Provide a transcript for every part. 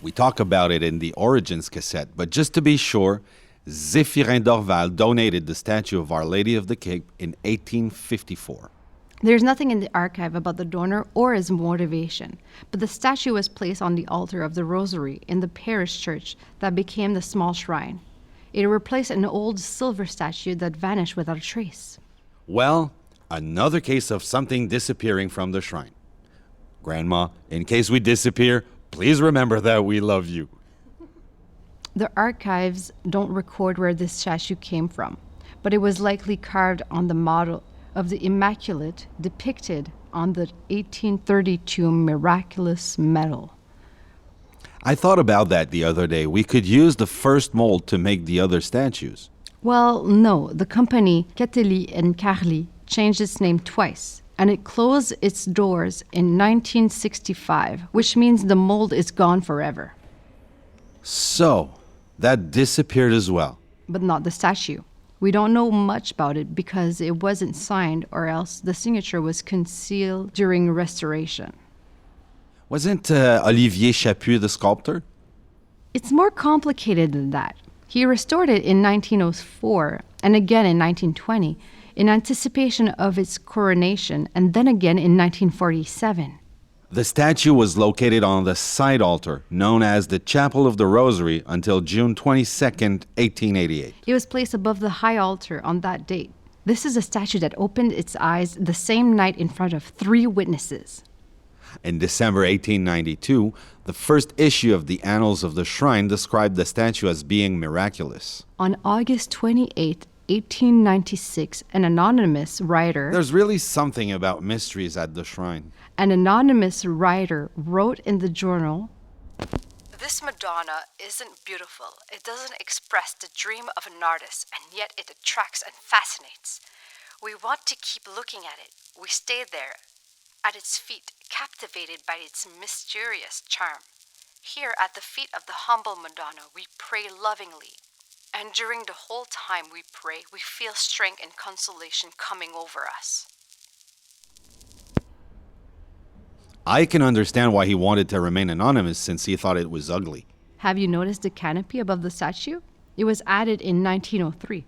We talk about it in the Origins cassette, but just to be sure, Zéphirin Dorval donated the statue of Our Lady of the Cape in 1854. There's nothing in the archive about the donor or his motivation, but the statue was placed on the altar of the Rosary in the parish church that became the small shrine. It replaced an old silver statue that vanished without a trace. Well, another case of something disappearing from the shrine. Grandma, in case we disappear, please remember that we love you. The archives don't record where this statue came from, but it was likely carved on the model of the Immaculate depicted on the 1832 miraculous medal. I thought about that the other day. We could use the first mold to make the other statues. Well, no, the company Catelli and Carli changed its name twice, and it closed its doors in 1965, which means the mold is gone forever. So, that disappeared as well. But not the statue. We don't know much about it because it wasn't signed, or else the signature was concealed during restoration. Wasn't Olivier Chaput the sculptor? It's more complicated than that. He restored it in 1904 and again in 1920 in anticipation of its coronation, and then again in 1947. The statue was located on the side altar, known as the Chapel of the Rosary, until June 22nd, 1888. It was placed above the high altar on that date. This is a statue that opened its eyes the same night in front of 3 witnesses. In December 1892, the first issue of the Annals of the Shrine described the statue as being miraculous. On August 28, 1896, an anonymous writer... There's really something about mysteries at the shrine. An anonymous writer wrote in the journal, "This Madonna isn't beautiful. It doesn't express the dream of an artist, and yet it attracts and fascinates. We want to keep looking at it. We stay there, at its feet, captivated by its mysterious charm. Here at the feet of the humble Madonna, we pray lovingly. And during the whole time we pray, we feel strength and consolation coming over us." I can understand why he wanted to remain anonymous since he thought it was ugly. Have you noticed the canopy above the statue? It was added in 1903,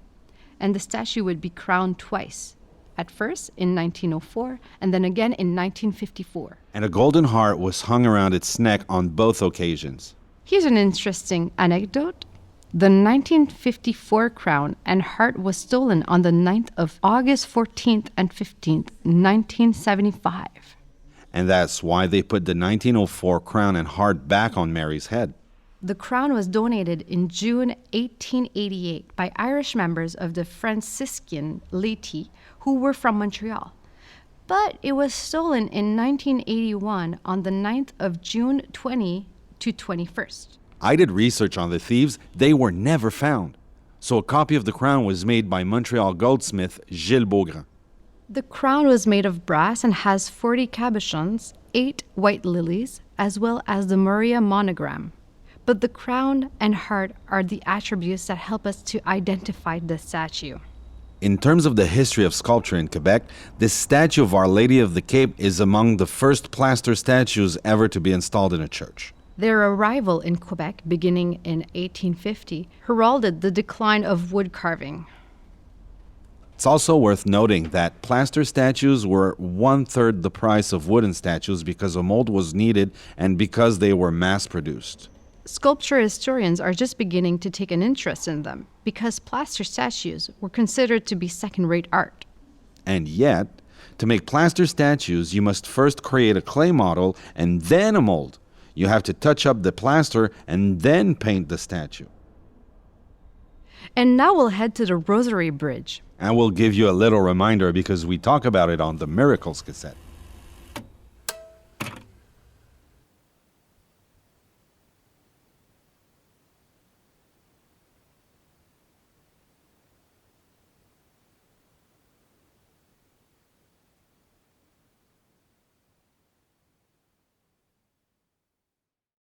and the statue would be crowned twice. At first in 1904, and then again in 1954. And a golden heart was hung around its neck on both occasions. Here's an interesting anecdote. The 1954 crown and heart was stolen on the 9th of August 14th and 15th, 1975. And that's why they put the 1904 crown and heart back on Mary's head. The crown was donated in June 1888 by Irish members of the Franciscan laity who were from Montreal. But it was stolen in 1981 on the 9th of June 20 to 21st. I did research on the thieves. They were never found. So a copy of the crown was made by Montreal goldsmith Gilles Beaugrand. The crown was made of brass and has 40 cabochons, 8 white lilies, as well as the Maria monogram. But the crown and heart are the attributes that help us to identify the statue. In terms of the history of sculpture in Quebec, this statue of Our Lady of the Cape is among the first plaster statues ever to be installed in a church. Their arrival in Quebec, beginning in 1850, heralded the decline of wood carving. It's also worth noting that plaster statues were 1/3 the price of wooden statues because a mold was needed and because they were mass-produced. Sculpture historians are just beginning to take an interest in them because plaster statues were considered to be second-rate art. And yet, to make plaster statues, you must first create a clay model and then a mold. You have to touch up the plaster and then paint the statue. And now we'll head to the Rosary Bridge. And we'll give you a little reminder because we talk about it on the Miracles cassette.